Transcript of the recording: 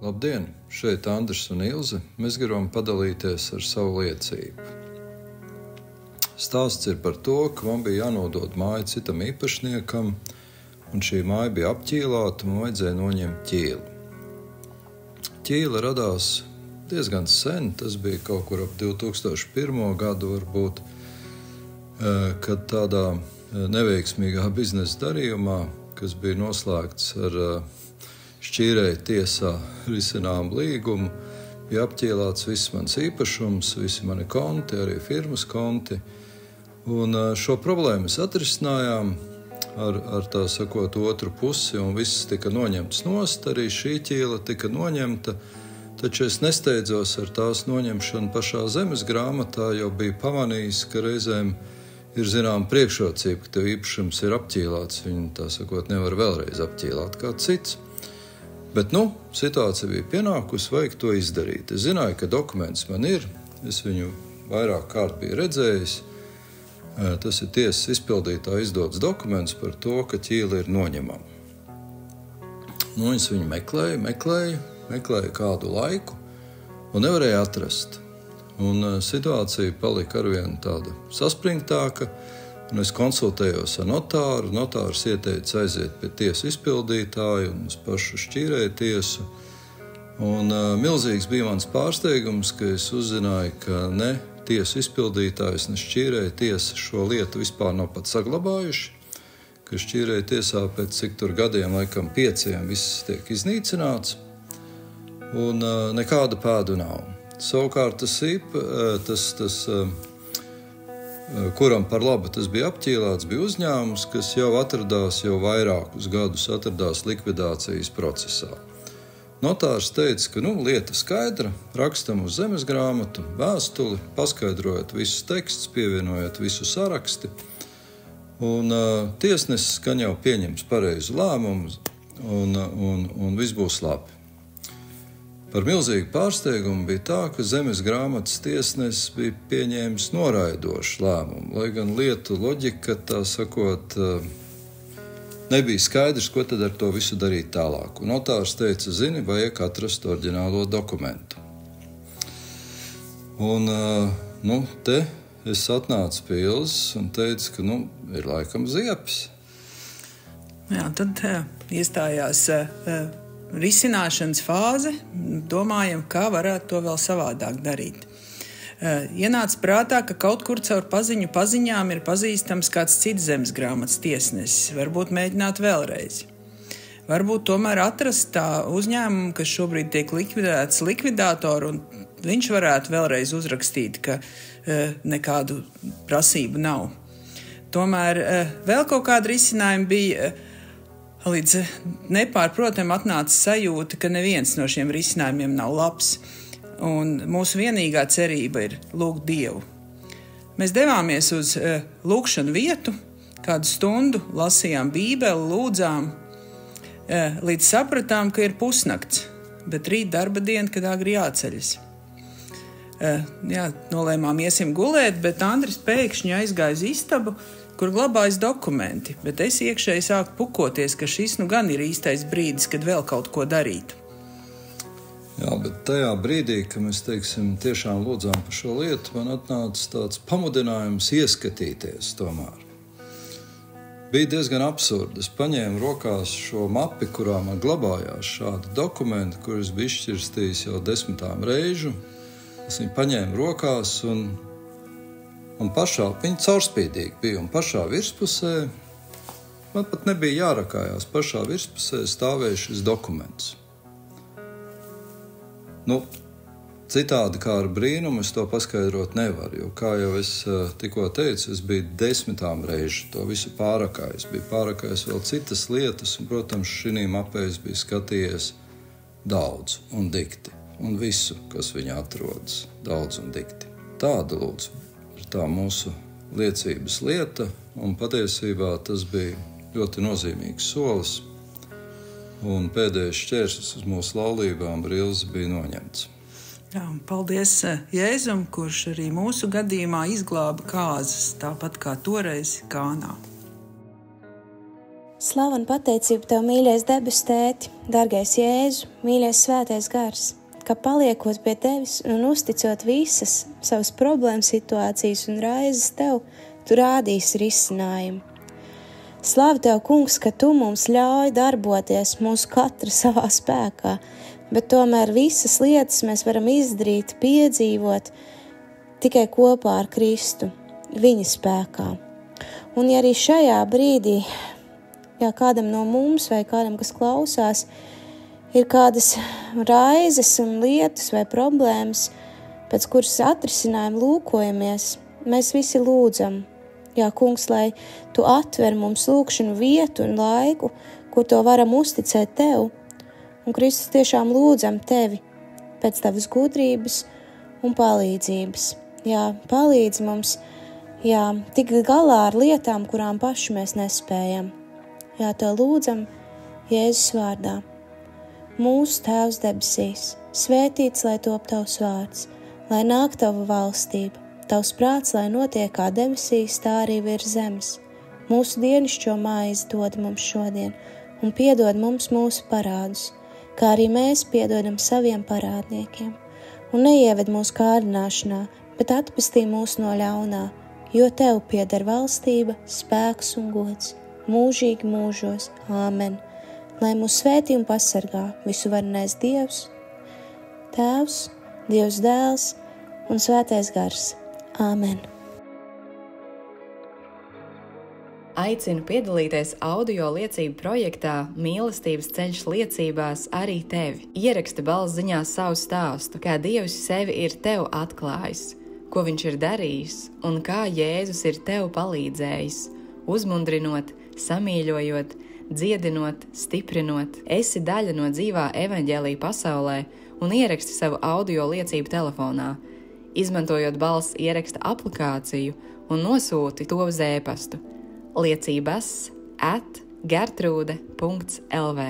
Labdien! Šeit Andris un Ilze. Mēs gribam padalīties ar savu liecību. Stāsts ir par to, ka man bija jānodod māju citam īpašniekam, un šī māja bija apķīlāta, un vajadzēja noņemt ķīli. Ķīle radās diezgan sen, tas bija kaut kur ap 2001. Gadu varbūt, kad tādā neveiksmīgā biznesa darījumā, kas bija noslēgts ar šķīrēja tiesā risinām līgumu, bija apķīlāts viss mans īpašums, visi mani konti, arī firmas konti. Un šo problēmu mēs atrisinājām ar tā sakot otru pusi, un viss tika noņemts nost, arī šī ķīla tika noņemta, taču es nesteidzos ar tās noņemšanu pašā zemes grāmatā, jo biju pamanījis, ka reizēm ir zinām priekšrocība, ka tev īpašums ir apķīlāts, viņu tā sakot nevar vēlreiz apķīlāt kā cits. Bet, situācija bija pienākusi, vajag to izdarīt. Es zināju, ka dokuments man ir, es viņu vairāk kārt biju redzējis. Tas ir tiesas izpildītā izdots dokuments par to, ka ķīla ir noņemama. Es viņu meklēju kādu laiku un nevarēju atrast. Un situācija palika arvien tāda saspringtāka, un es konsultējos ar notāru. Notārs ieteica aiziet pie tiesu izpildītāju un uz pašu šķīrēju tiesu. Un milzīgs bija mans pārsteigums, ka es uzzināju, ka ne tiesu izpildītājs, ne šķīrēju tiesa šo lietu vispār nav pat saglabājuši, ka šķīrēju tiesā pēc cik tur gadiem, laikam 5, viss tiek iznīcināts, un nekāda pēdu nav. Savukārt kuram par labu tas bija apķīlāts, bija uzņēmums, kas jau vairākus gadus atradās likvidācijas procesā. Notārs teica, ka lieta skaidra, rakstam uz zemes grāmatu, vēstuli, paskaidrojot visus tekstus, pievienojot visu saraksti, un tiesnesis gan jau pieņems pareizu lēmumu, un viss būs labi. Par milzīgu pārsteigumu bija tā, ka zemes grāmatas tiesnesis bija pieņēmis noraidošu lēmumu, lai gan lietu loģika, tā sakot, nebija skaidrs, ko tad ar to visu darīt tālāk. Un notārs teica, vajag atrast oriģinālo dokumentu. Un, te es atnācu pie Ilzes un teicu, ka, ir laikam ziepes. Jā, tad iestājās risināšanas fāze, domājam, kā varētu to vēl savādāk darīt. Ienāca prātā, ka kaut kur caur paziņām ir pazīstams kāds cits zemes grāmatas tiesnesis. Varbūt mēģināt vēlreiz. Varbūt tomēr atrast tā uzņēmumu, kas šobrīd tiek likvidēts, likvidātoru, un viņš varētu vēlreiz uzrakstīt, ka nekādu prasību nav. Tomēr vēl kaut kāda risinājuma bija. Līdz nepārprotam atnāca sajūta, ka neviens no šiem risinājumiem nav labs, un mūsu vienīgā cerība ir lūgt Dievu. Mēs devāmies uz lūgšanu vietu, kādu stundu lasījām Bībeli, lūdzām, līdz sapratām, ka ir pusnakts, bet rīt darba diena, kad agri jāceļas. Nolēmām iesim gulēt, bet Andris pēkšņi aizgāja uz istabu, kur glabājas dokumenti, bet es iekšēji sāku pukoties, ka šis gan ir īstais brīdis, kad vēl kaut ko darīt. Jā, bet tajā brīdī, kad mēs, tiešām lūdzām par šo lietu, man atnāca tāds pamudinājums ieskatīties tomēr. Bija diezgan absurdi. Es paņēmu rokās šo mapi, kurā man glabājās šādi dokumenti, kurus biju izšķirstījis jau 10 reižu. Es viņu paņēmu rokās un pašā, viņa caurspīdīgi bija, un pašā virspusē, man pat nebija jārakājās, pašā virspusē stāvēja šis dokuments. Citādi kā ar brīnumu es to paskaidrot nevaru, jo, kā jau es tikko teicu, es biju 10 reižu to visu pārrakājis. Biju pārrakājis vēl citas lietas, un, protams, šī mapē es biju skatījies daudz un dikti, un visu, kas viņa atrodas, daudz un dikti. Tāda lūdzu. Tā mūsu liecības lieta, un patiesībā tas bija ļoti nozīmīgs solis, un pēdējais šķērslis uz mūsu laulībām ar Ilzi bija noņemts. Jā, paldies Jēzum, kurš arī mūsu gadījumā izglāba kāzas, tāpat kā toreiz Kānā. Slavu un pateicību Tev, mīļais debes Tēti, dargais Jēzu, mīļais svētais gars, ka paliekot pie Tevis un uzticot visas savas problēmas situācijas un raizes Tev, Tu rādīsi risinājumu. Slavu Tev, Kungs, ka Tu mums ļauj darboties mūsu katra savā spēkā, bet tomēr visas lietas mēs varam izdarīt, piedzīvot tikai kopā ar Kristu, viņa spēkā. Un ja arī šajā brīdī, kādam no mums vai kādam, kas klausās, ir kādas raizes un lietas vai problēmas, pēc kuras atrisinājumu lūkojamies, mēs visi lūdzam. Kungs, lai Tu atver mums lūkšanu vietu un laiku, kur to varam uzticēt Tev. Un Kristus tiešām lūdzam Tevi pēc Tavas gudrības un palīdzības. Palīdz mums, tikt galā ar lietām, kurām paši mēs nespējam. Tev lūdzam Jēzus vārdā. Mūsu Tēvs debesīs, svētīts, lai top Tavs vārds, lai nāk Tava valstība, Tavs prāts, lai notiek kā debesīs, tā arī virs zemes. Mūsu dienascho maizi dod mums šodien, un piedod mums mūsu parādus, kā arī mēs piedodam saviem parādniekiem. Un neieved mūsu kārdināšanā, bet atpestī mūs no ļaunā, jo Tev pieder valstība, spēks un gods, mūžīgi mūžos. Āmen. Lai mūs svētī un pasargā visuvarenais Dievs, Tēvs, Dievs Dēls un Svētais Gars. Āmen. Aicinu piedalīties audio liecību projektā Mīlestības ceļš liecībās arī tevi. Ieraksti balss ziņā savu stāstu, kā Dievs sevi ir tev atklājis, ko viņš ir darījis un kā Jēzus ir tev palīdzējis, uzmundrinot, samīļojot, dziedinot, stiprinot. Esi daļa no dzīvā evaņģēlija pasaulē un ieraksti savu audio liecību telefonā, izmantojot balss ieraksta aplikāciju un nosūti to uz e-pastu liecības@gertrude.lv.